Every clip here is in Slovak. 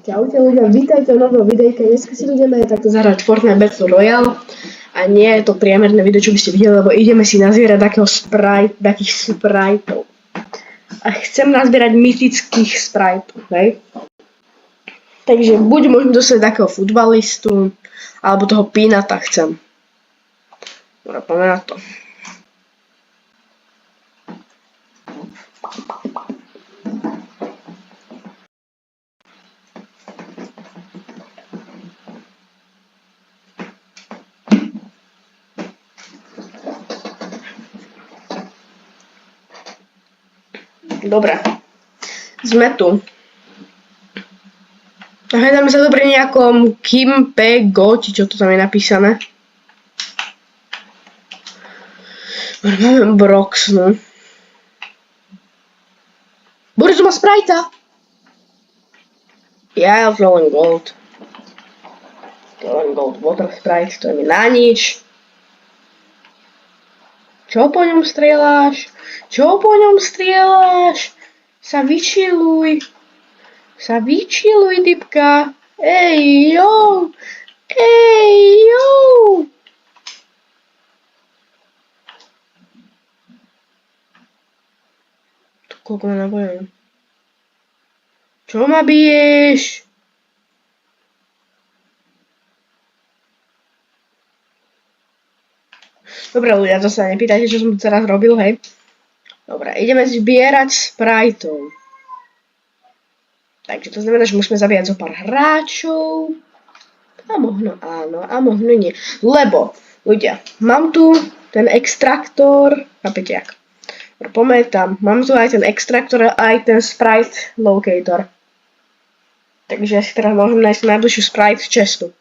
Čaute ľudia, vítajte v novom videjke. Dneska si ideme takto zahrať Fortnite Battle Royale. A nie je to priemerné video, čo by ste videli, lebo ideme si nazbierať takých spriteov. A chcem nazbierať mytických spriteov, hej? Takže buď môžem dostať takého futbalistu, alebo toho Peanuta chcem. Dobre, poďme na to. Dobre, sme tu. Hľadáme sa to pri nejakom Kim P-Go, či čo to tam je napísané. Máme Broxnu. Boris má Sprite'a. Ja to len Gold. To len Gold Water Sprite, to je mi na nič. Čo po ňom strieľaš? Čo po ňom strieľaš? Sa vyčiluj. Sa vyčiluj, typka. Ej, jo. Ej, jo. Tu koľko ma nabojujem. Čo ma biješ? Dobre ľudia, to sa nepýtajte, čo som tu teraz robil, hej. Dobre, ideme zbierať spriteov. Takže to znamená, že musíme zabíjať zo pár hráčov. A možno áno, a možno nie. Lebo, ľudia, mám tu ten extraktor, chápete jak? Poďme tam, mám tu aj ten extraktor, aj ten sprite locator. Takže ja si teraz môžem nájsť najbližšiu sprite chestu.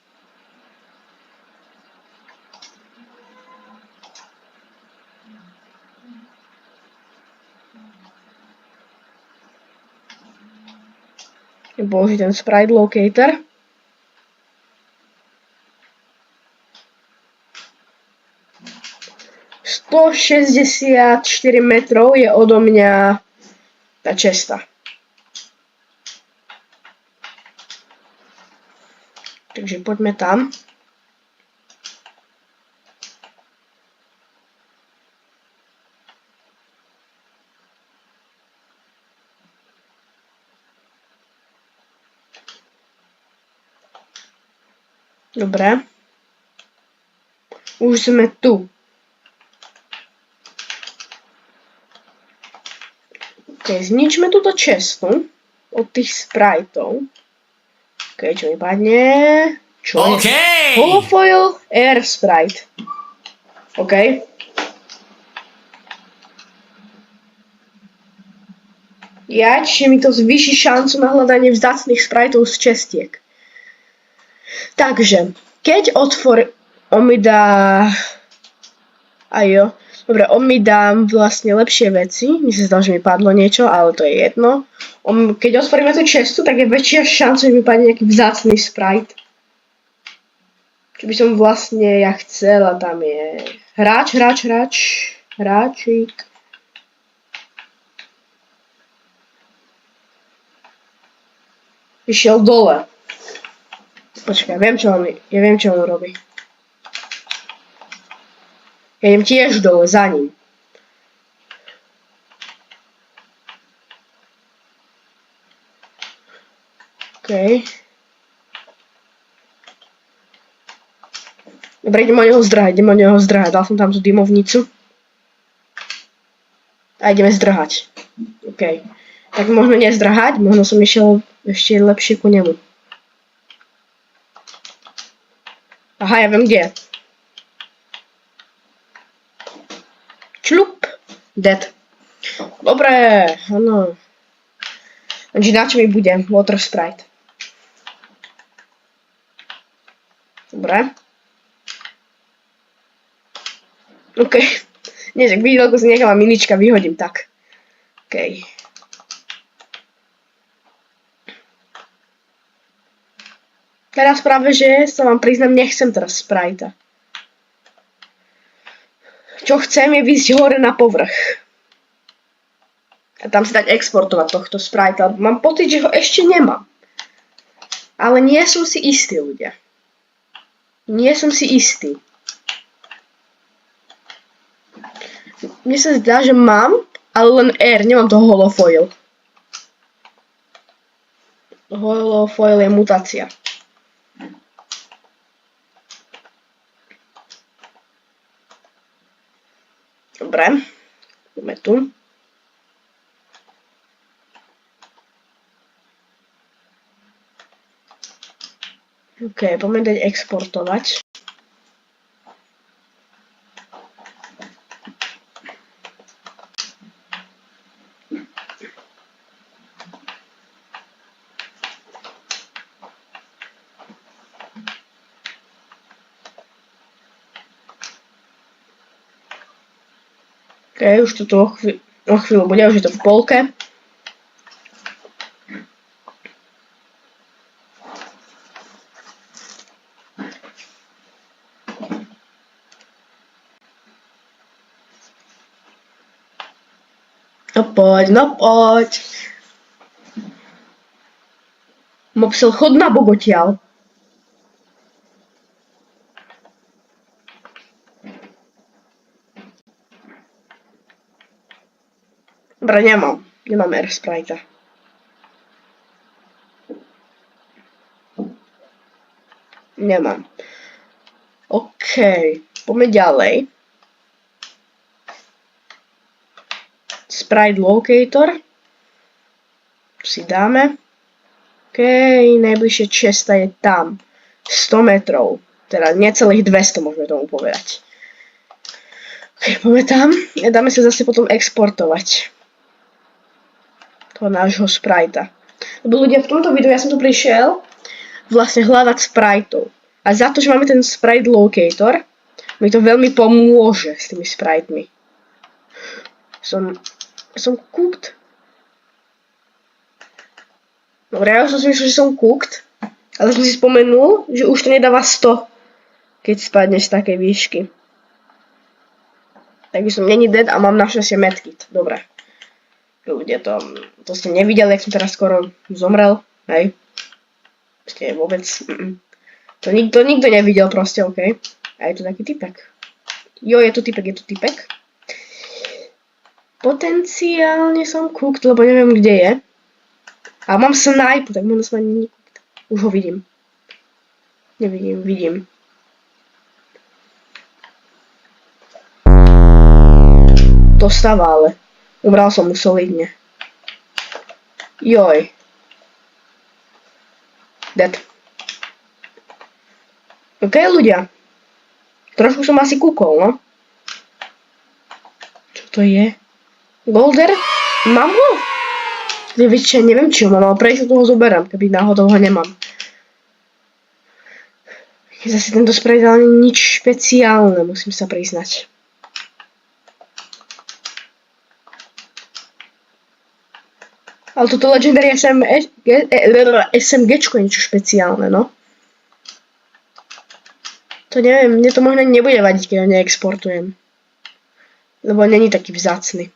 Bože, ten sprite locator. ...164 metrov je odo mňa tá česta. Takže poďme tam. Dobre. Už sme tu. Ok, zničme túto čestu od tých spriteov. Ok, čo mi padne? Čo je? Holofoil Air Sprite. Ok. Čiže mi to zvýši šancu na hľadanie vzácnych spriteov z čestiek. Takže, keď on mi dá... Ajo. Dobre, on mi dá vlastne lepšie veci. Mi sa zdalo, že mi padlo niečo, ale to je jedno. Keď otvoríme tú čestu, tak je väčšia šanca, že mi padne nejaký vzácny sprite. Čo by som vlastne ja chcela, tam je... Hráčik. Išiel dole. Počkaj, ja viem, čo on robí. Ja idem tiež dole, za ním. OK. Dobre, idem o neho zdrhať, Dal som tam tú dymovnicu. A ideme zdrhať. OK. Tak možno nezdrhať, možno som išiel ešte lepšie ku nemu. Aha, ja viem kde. Člup. Dead. Dobre, áno. Takže na čo mi bude? Water Sprite. Dobre. OK. Nie, že videl, ako sa nejaká minička vyhodím, tak. OK. Teraz práve, že sa vám priznám, nechcem teraz Sprite'a. Čo chcem je výjsť hore na povrch. A tam si dať exportovať tohto Sprite'a. Mám pocit, že ho ešte nemám. Ale nie som si istý, ľudia. Nie som si istý. Mne sa zdá, že mám, ale len R, nemám toho holofoil. Holofoil je mutácia. Dobre, poďme tu. OK, poďme dať exportovať. OK, už to tu o chvíľu bude, už je to v polke. No poď. Mopsel, chod na bok odtiaľ. Dobre, nemám Air Sprite. Nemám. OK, poďme ďalej. Sprite Locator. Tu si dáme. OK, najbližšie česta je tam. 100 metrov. Teda necelých 200 môžeme tomu povedať. OK, poďme tam. A dáme sa zase potom exportovať. Toho nášho sprita. Lebo ľudia, v tomto videu ja som tu prišiel vlastne hľadať spriteov. A za to, že máme ten sprite locator, mi to veľmi pomôže s tými spritemi. Som cooked. Dobre, ja som si myslel, že som cooked, ale som si spomenul, že už to nedáva 100, keď spadneš z takej výšky. Takže som není dead a mám našťastie medkit. Dobre. Ľudia, to ste nevideli, jak som teraz skoro zomrel, hej. Ste vôbec, To nikto nevidel proste, OK. A je tu taký typek. Jo, je tu typek. Potenciálne som cooked, lebo neviem, kde je. A mám snipe, tak možno som ani necooked. Už ho vidím. Vidím. Dostáva, ale umral som mu solidne. Joj. Dead. OK, ľudia. Trošku som asi kúkol, no. Čo to je? Golder? Mám ho? Neviem, či ho mám, ale prečo toho zoberám, keby náhodou ho nemám. Zase tento spray dal nič špeciálne, musím sa priznať. Ale toto Legendary SMGčko je niečo špeciálne, no. To neviem, mne to možno nebude vadiť, keď ho neexportujem. Lebo není taký vzácny.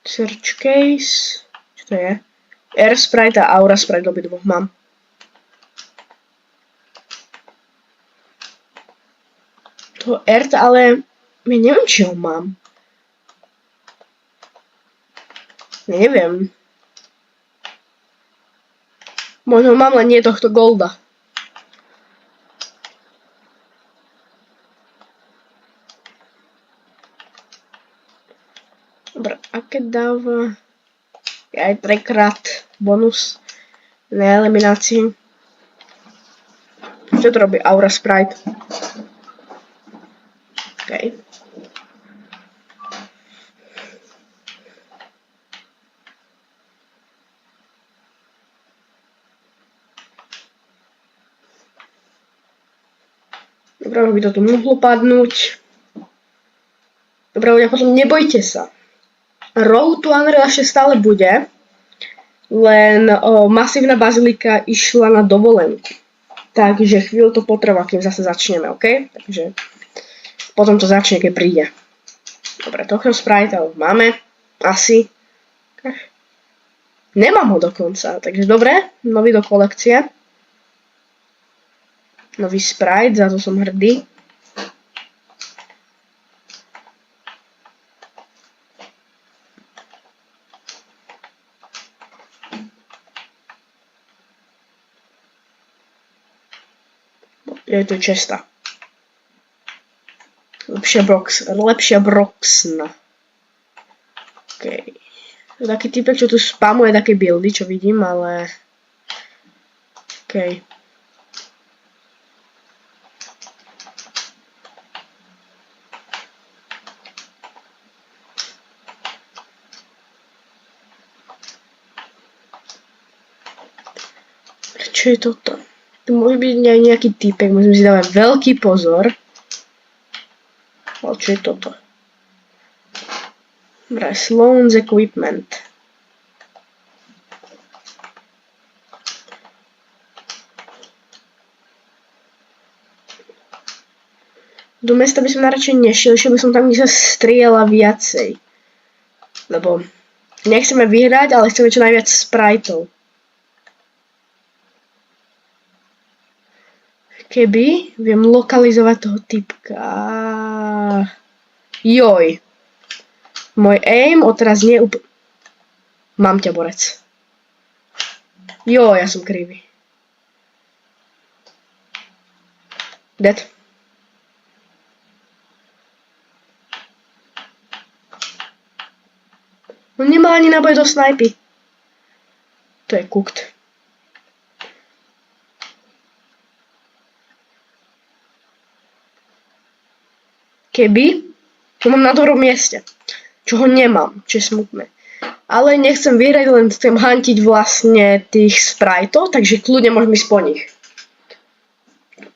Search case. Čo to je? Air Sprite a Aura Sprite obidvoch mám. To Earth, ale ja neviem, či ho mám. Neviem. Možno mám, len nie tohto golda. Dobre, a keď dáva aj 3-krát bonus na eliminácii. Čo to robí Aura Sprite? OK. Dobre, by to tu mohlo padnúť. Dobre, ľudia, potom nebojte sa. Road to Unreal ešte stále bude, len masívna bazilika išla na dovolenku. Takže chvíľu to potrvá, kým zase začneme, OK? Takže potom to začne, keď príde. Dobre, tohto Sprite máme. Asi. Nemám ho dokonca, takže dobre. Nový do kolekcie. Nový Sprite, za to som hrdý. Je to česta. Lepšia Broxna. OK. Taký typek, čo tu spamuje také buildy, čo vidím, ale... OK. Čo je toto? Tu môže byť nejaký typek, musím si dávať veľký pozor. Ale čo je toto? Dobre, Sloan's Equipment. Do mesta by som najradšej nešiel, išiel by som tam, kde sa strieľa viacej. Lebo nechceme vyhrať, ale chceme čo najviac spriteov. Keby viem lokalizovať toho typka. Joj. Môj aim odteraz nie úplne... Mám ťa, borec. Joj, ja som krivý. Dead. On nemá ani náboj do snajpy. To je cooked. Keby, čo mám na dobrom mieste, čo ho nemám, čo je smutné. Ale nechcem vyhrať, len chcem hantiť vlastne tých spriteov, takže kľudne môžem ísť po nich.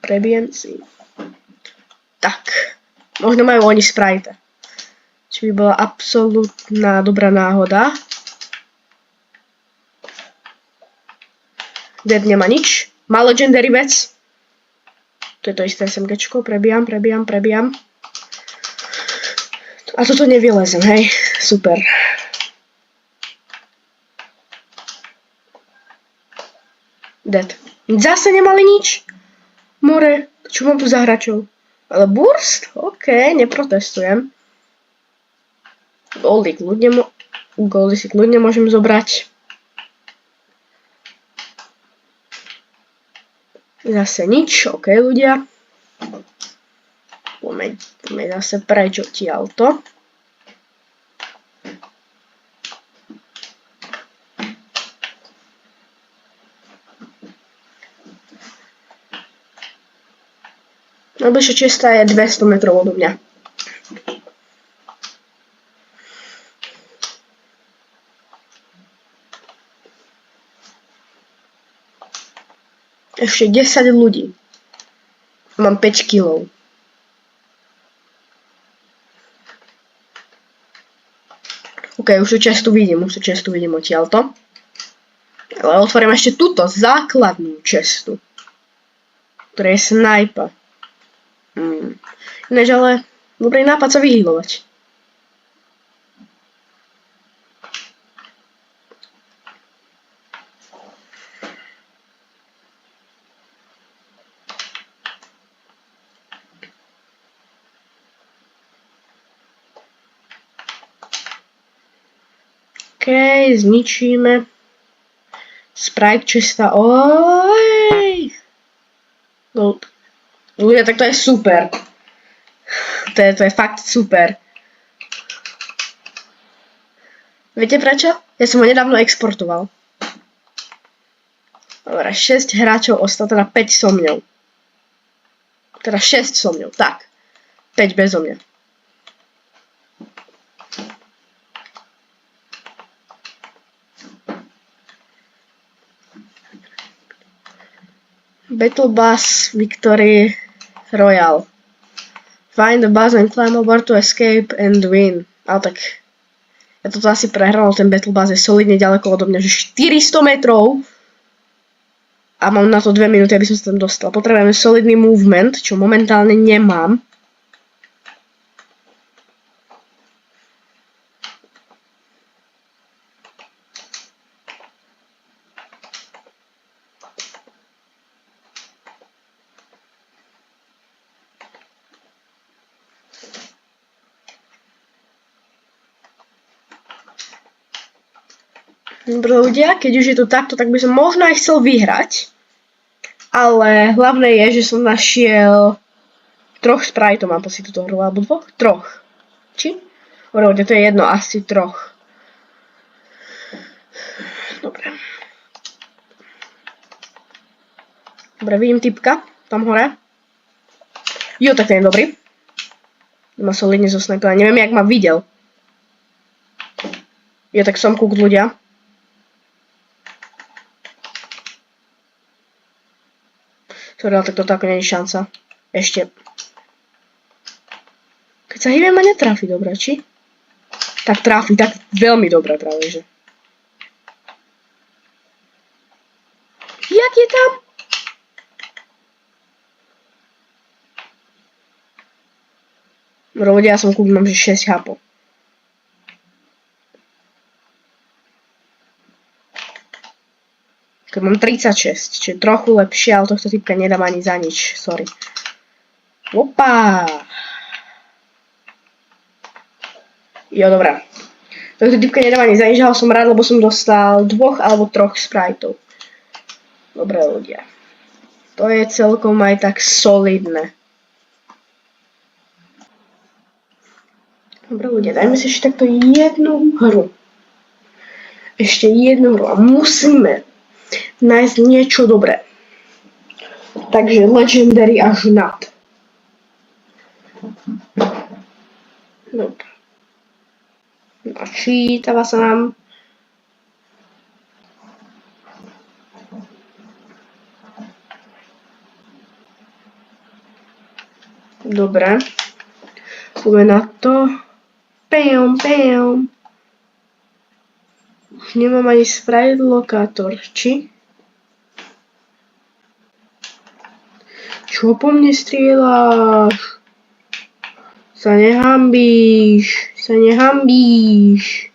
Prebijem si. Tak, možno majú oni sprite. Čo by bola absolútna dobrá náhoda. Dead nemá nič. Má legendary vec. To je to isté SMGčko, prebijam. A toto nevylezem, hej. Super. Dead. Zase nemali nič. More, čo mám tu za hračov? Ale burst? OK, neprotestujem. Goldy si kľudne môžem zobrať. Zase nič, OK ľudia. Poďme zase preč odtiaľto. Najbližšia cesta je 200 metrov odo mňa. Ešte 10 ľudí. Mám 5 kilov. OK, už tú cestu vidím odtiaľto. Ale otvorím ešte túto základnú cestu. Ktorá je snajpa. Ináč ale dobrý nápad sa vyhýlovať. OK, zničíme. Sprite čista. Oj! Gold. Ľudia, tak to je super. To je fakt super. Viete prečo? Ja som ho nedávno exportoval. Dobre, 6 hráčov ostalo, teda 5 so mňou. Teda 6 so mňou, tak. 5 bezo mňa. Battle Bus Victory Royale. Find the bus and climb over to escape and win. Ale tak, ja toto asi prehral, ten Battle Bus je solidne ďaleko odo mňa, že 400 metrov. A mám na to 2 minúty, aby som sa tam dostal. Potrebujeme solidný movement, čo momentálne nemám. Dobre ľudia, keď už je to takto, tak by som možno aj chcel vyhrať. Ale hlavné je, že som našiel 3 spriteov, mám pocit túto hru, alebo 2? 3. Či? Dobre ľudia, to je jedno, asi 3. Dobre. Dobre, vidím typka, tam hore. Jo, tak ten je dobrý. Ma solidne zosnajpila, neviem, jak ma videl. Jo, tak som kúk ľudia. Sorry, ale tak toto ako nie je šanca. Ešte. Keď sa hýbem ma netrafi dobre, či? Tak trafi, tak veľmi dobre práve, že. Jak je tam? Ľudia, ja som kúk, mám že 6 hapov. Keď mám 36, čiže trochu lepšie, ale tohto typka nedám ani za nič, sorry. Opa! Jo, dobré. Tohto typka nedám ani za nič, ale som rád, lebo som dostal 2 alebo 3 spriteov. Dobré ľudia. To je celkom aj tak solidné. Dobré ľudia, dajme si ešte takto jednu hru. Ešte jednu hru a musíme nájsť niečo dobré. Takže Legendary až nad. Dobre. Načítava sa nám. Dobre. Poďme na to. Pam, pam. Už nemám ani sprite lokátor, či? Čo po mne strieľaš? Sa nehambíš, sa nehambíš.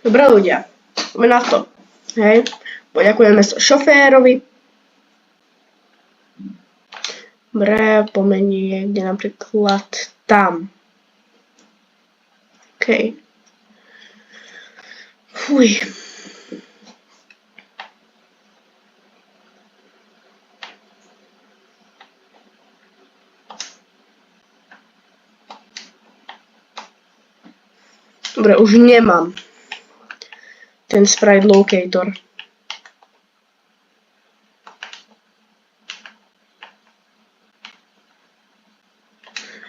Dobre ľudia, poďme na to. Hej, poďakujeme sa šoférovi. Dobre, poďme niekde napríklad tam. OK. Fuj. Dobre, už nemám ten sprite locator.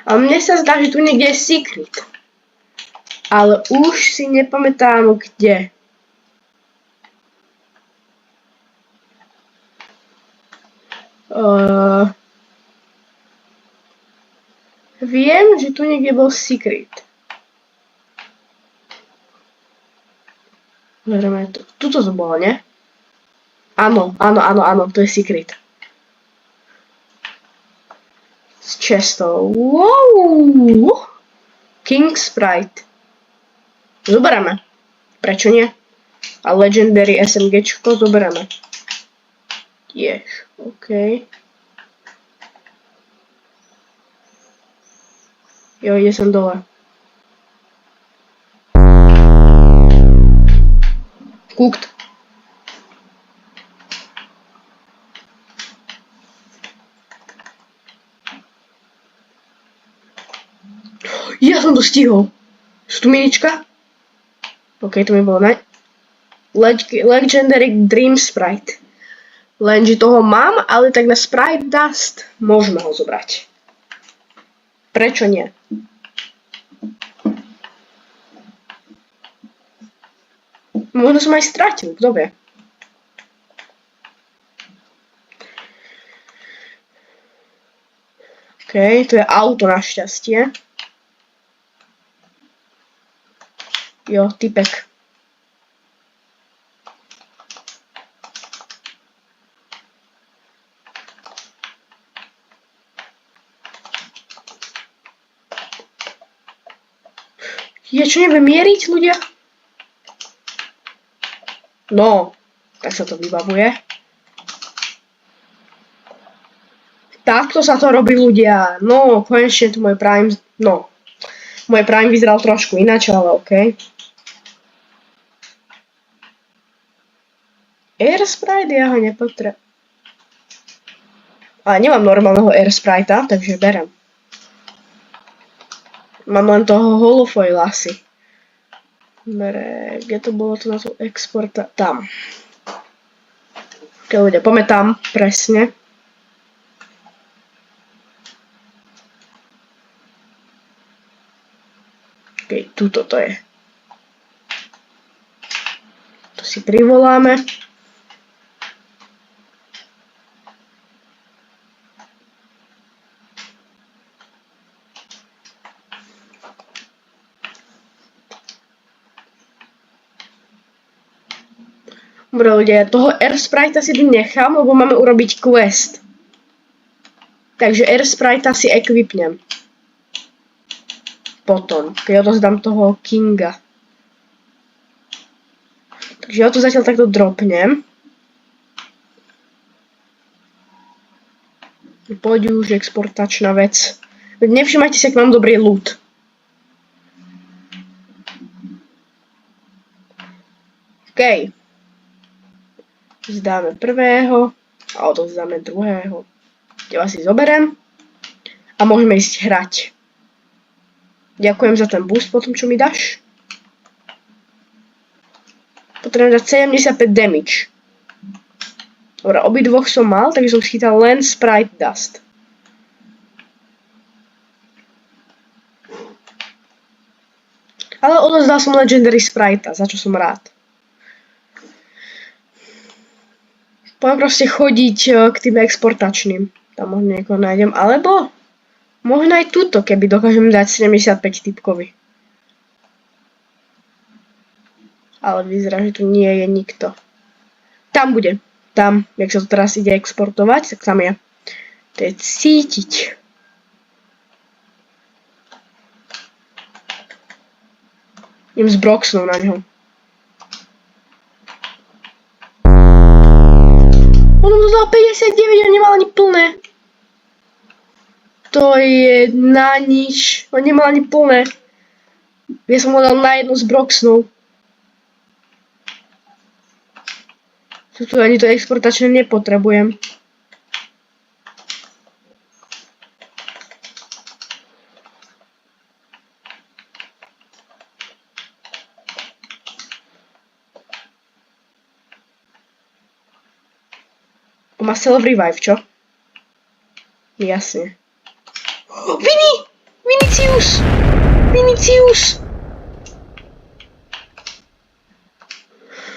A mne sa zdá, že tu niekde je secret. Ale už si nepamätám kde. Viem, že tu niekde bol secret. Veríme to. Tuto to bolo, ne? Áno, to je secret. S chestou. Wow! King Sprite. Zoberieme. Prečo nie? A Legendary SMGčko zoberieme. Tiež, OK. Jo, ide sem dole. Cooked. Ja som to stihol. Sú tu minička? OK, to mi bolo Legendary Dream Sprite. Lenže toho mám, ale tak na Sprite Dust môžeme ho zobrať. Prečo nie? Možno som aj stratil, kto vie. OK, to je auto našťastie. Jo, typek. Ja čo neviem mieriť, ľudia? No, tak sa to vybavuje. Takto sa to robí, ľudia. No, konečne tu môj Prime... No, môj Prime vyzeral trošku ináč, ale okej. Air Sprite, ja ho nepotrebujem. Ale nemám normálneho Air Sprite'a, takže berem. Mám len toho holofoil asi. Dobre, kde to bolo to na tú exporta? Tam. Keď ľudia, poďme tam, presne. Ok, tuto to je. To si privoláme. Dobre ľudia, toho Air Sprite'a si tu nechám, lebo máme urobiť quest. Takže Air Sprite'a si equipnem. Potom, keď odozdám toho Kinga. Takže ja to zatiaľ takto dropnem. Poď už exportačná vec. Nevšimajte si, ak mám dobrý loot. OK. Zdáme prvého a odovzdáme druhého. Teba si zoberiem a môžeme ísť hrať. Ďakujem za ten boost potom, čo mi dáš. Potrebujem dať 75 damage. Dobre, obidvoch som mal, takže som schytal len Sprite Dust. Ale odovzdal som Legendary Sprite, za čo som rád. Poviem proste chodiť k tým exportačným. Tam možno niekoho nájdem. Alebo možno aj tuto, keby dokážem dať 75 typkovi. Ale vyzerá, že tu nie je nikto. Tam bude. Tam, jak sa to teraz ide exportovať, tak tam je. To je cítiť. Idem s Broxnou na ňo. On mu dal 59 a nemal ani plné. To je na nič. On nemal ani plné. Ja som ho dal na jednu s Broxnou. Tuto ani to exportačné nepotrebujem. On má self-revive, čo? Jasne. Vinicius! Vinicius!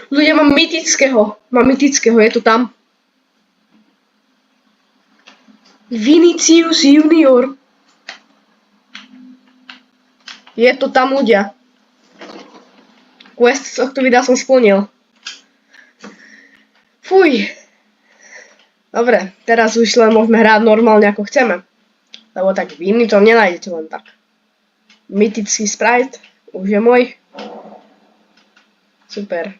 Ľudia, mám mytického, je to tam. Vinicius Junior. Je to tam, ľudia. Quest z tohto videa som splnil. Fuj. Dobre, teraz už len môžeme hrať normálne ako chceme. Lebo tak vinný to nenájdete len tak. Mytický Sprite, už je môj. Super.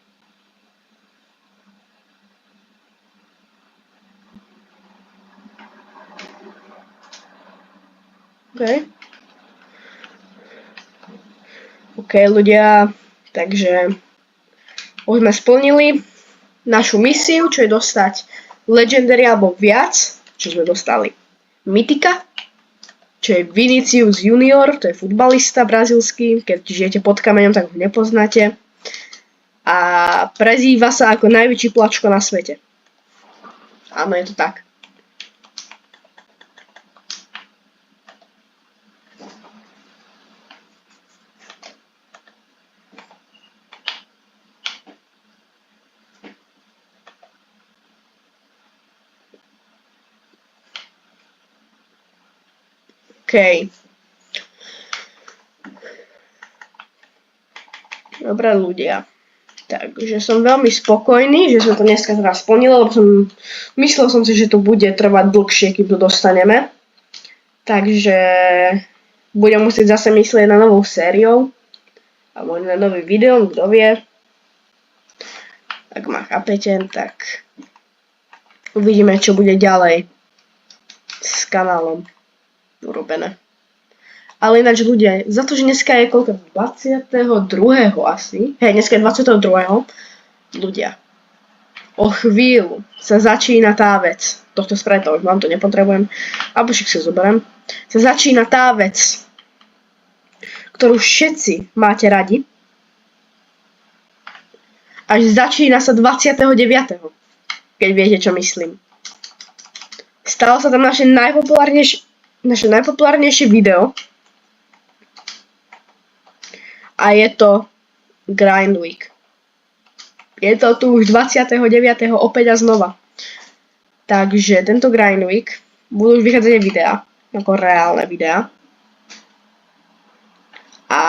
OK, ľudia, takže už sme splnili našu misiu, čo je dostať Legendary alebo viac, čo sme dostali. Mytika, čo je Vinicius Junior, to je futbalista brazílsky, keď žijete pod kameňom, tak ho nepoznáte. A prezýva sa ako najväčší plačko na svete. Áno, je to tak. OK. Dobre ľudia. Takže som veľmi spokojný, že sme to dneska teda splnili, lebo myslel som si, že to bude trvať dlhšie, kým to dostaneme. Takže budem musieť zase myslieť na novou sériou. A možno na nový video, kto vie. Ak ma chápete, tak uvidíme, čo bude ďalej s kanálom urobené. Ale ináč ľudia, za to, že dneska je koľko? 22. asi. Hej, dneska je 22. Ľudia. O chvíľu sa začína tá vec. Tohto spraviť, už mám to nepotrebujem. Alebo však si zoberiem. Sa začína tá vec, ktorú všetci máte radi. Až začína sa 29. Keď viete, čo myslím. Stalo sa tam naše najpopulárnejšie video. A je to Grind Week. Je to tu už 29. opäť a znova. Takže tento Grind Week budú už vychádzať videá. Ako reálne videá. A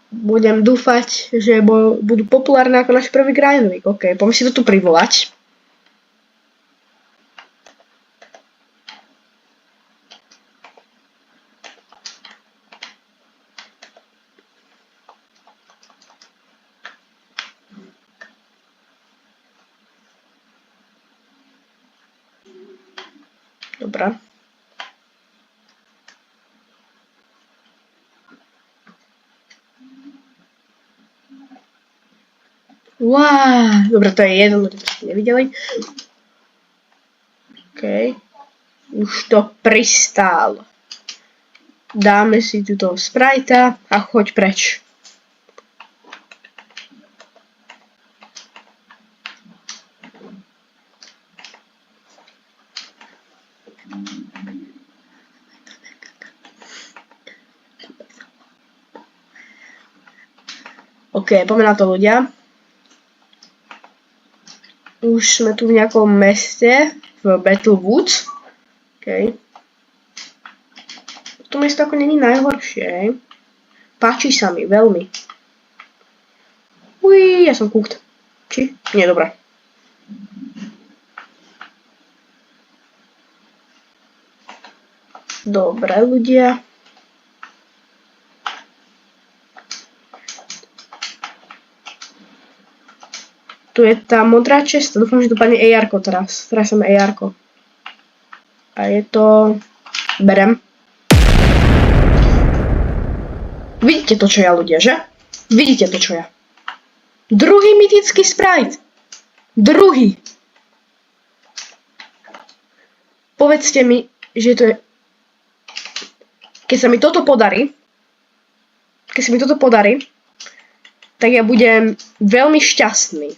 budem dúfať, že budú populárne ako náš prvý Grind Week. OK, poďme si to tu privolať. Dobre. Wow, dobre, to je jeden, ľudia to ste nevideli. OK. Už to pristálo. Dáme si tu toho sprajta a choď preč. OK, poďme na to ľudia. Už sme tu v nejakom meste, v Battle Woods. OK. To mesto ako není najhoršie. Páči sa mi, veľmi. Uj, ja som cooked. Či? Nie, dobré. Dobre, ľudia. Tu je tá modrá česta, dúfam, že tu padne AR-ko teraz. Teraz som AR-ko. A je to... Berem. Vidíte to, čo ja, ľudia, že? Vidíte to, čo ja. Druhý mytický sprite. Druhý. Povedzte mi, že to je... Keď sa mi toto podarí, tak ja budem veľmi šťastný.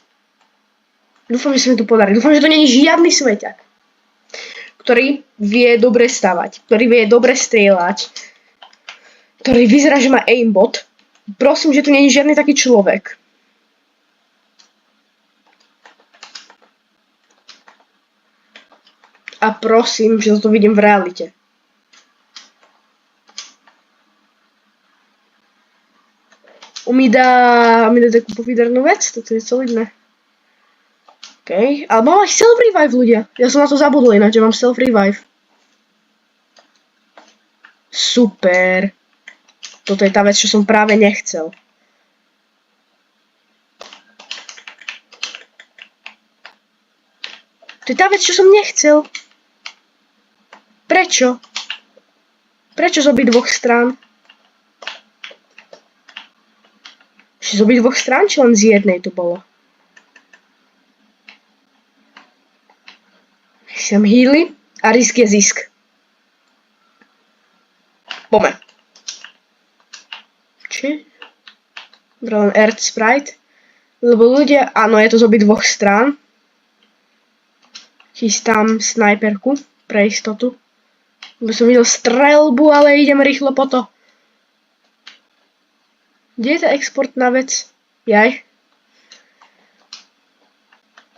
Dúfam, že sa mi to podarí. Dúfam, že to nie je žiadny sveťak, ktorý vie dobre stavať, ktorý vie dobre strieľať, ktorý vyzerá, že má aimbot. Prosím, že tu nie je žiadny taký človek. A prosím, že to vidím v realite. Mi dá takú pofidarnú vec, toto je solidné. OK, ale mám aj self-revive, ľudia. Ja som na to zabudol ináč, že mám self-revive. Super. Toto je tá vec, čo som práve nechcel. To je tá vec, čo som nechcel. Prečo? Prečo z obidvoch strán? Z obidvoch strán, či len z jednej to bolo? Som healy a risk je zisk. Pome. Či? Len Earth Sprite. Lebo ľudia, áno, je to z obidvoch strán. Chystám snajperku pre istotu. Lebo som videl strelbu, ale idem rýchlo po to. Kde je tá exportná vec? Jaj.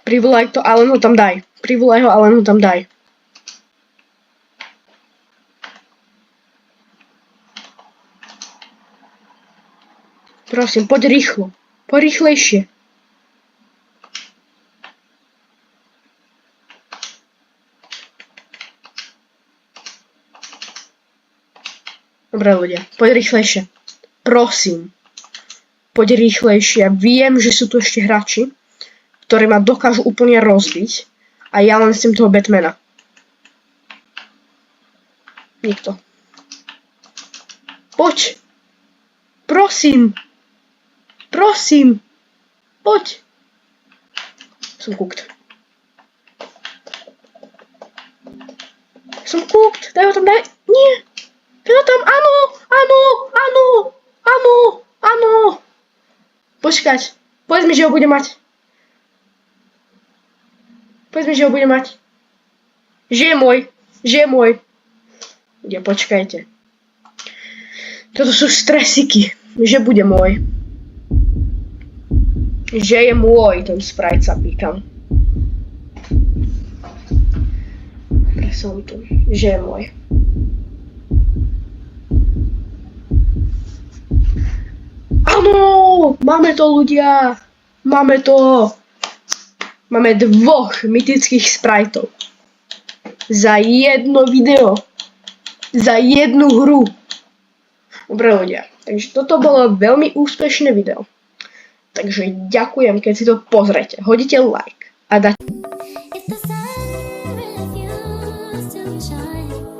Privolaj to, ale ho tam daj. Privolaj ho, ale ho tam daj. Prosím, poď rýchlo. Poď rýchlejšie. Dobre ľudia, poď rýchlejšie. Prosím. Poď rýchlejšie. Viem, že sú tu ešte hráči, ktorí ma dokážu úplne rozbiť. A ja len chcem toho Batmana. Nikto. Poď. Prosím. Prosím. Poď. Som cooked. Som cooked. Daj ho tam, daj. Nie. Daj ho tam. Áno. Áno. Áno. Áno. Áno. Počkať. Povedz mi, že ho bude mať. Povedz mi, že ho bude mať. Že je môj. Že je môj. Ľudia, počkajte. Toto sú stresiky. Že bude môj. Že je môj, ten Sprite sa pýtam. Dobre, som tu. Že je môj. Áno! Máme to, ľudia! Máme to! Máme 2 mytických Spriteov. Za jedno video. Za jednu hru. Dobre ľudia, takže toto bolo veľmi úspešné video. Takže ďakujem, keď si to pozrete. Hodíte like a dáte... If the sun refused to shine.